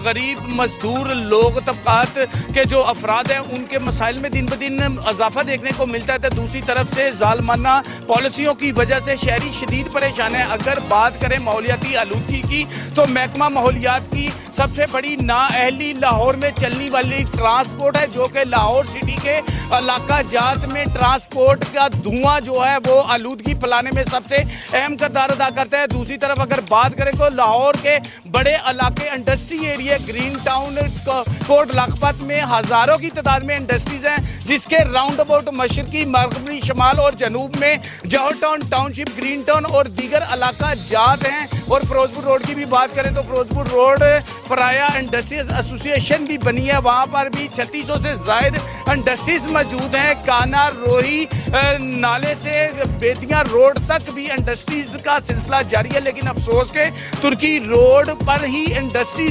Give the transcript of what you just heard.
غریب مزدور لوگ طبقات کے جو افراد ہیں ان کے مسائل میں دن بدن اضافہ دیکھنے کو ملتا ہے، تو دوسری طرف سے ظالمانہ پالیسیوں کی وجہ سے شہری شدید پریشان ہیں۔ اگر بات کریں ماحولیاتی آلودگی کی تو محکمہ ماحولیات کی سب سے بڑی نااہلی لاہور میں چلنے والی ٹرانسپورٹ ہے، جو کہ لاہور سٹی کے علاقہ جات میں ٹرانسپورٹ کا دھواں جو ہے وہ آلودگی پھیلانے میں سب سے اہم کردار ادا کرتا ہے۔ دوسری طرف اگر بات کریں تو لاہور کے بڑے علاقے industry area green town Kot Lakhpat میں ہزاروں کی تعداد میں انڈسٹریز ہیں، جس کے راؤنڈ اباؤٹ مشرقی مغربی شمال اور جنوب میں جوہر ٹاؤن ٹاؤن شپ گرین ٹاؤن اور دیگر علاقہ جات ہیں۔ اور فیروزپور روڈ کی بھی بات کریں تو فیروزپور روڈ فرایا انڈسٹریز ایسوسی ایشن بھی بنی ہے، وہاں پر بھی 3600 سے زائد انڈسٹریز موجود ہیں۔ کانا روہی نالے سے بیتیاں روڈ تک بھی انڈسٹریز کا سلسلہ جاری ہے، لیکن افسوس کہ ترکی روڈ پر ہی انڈسٹریز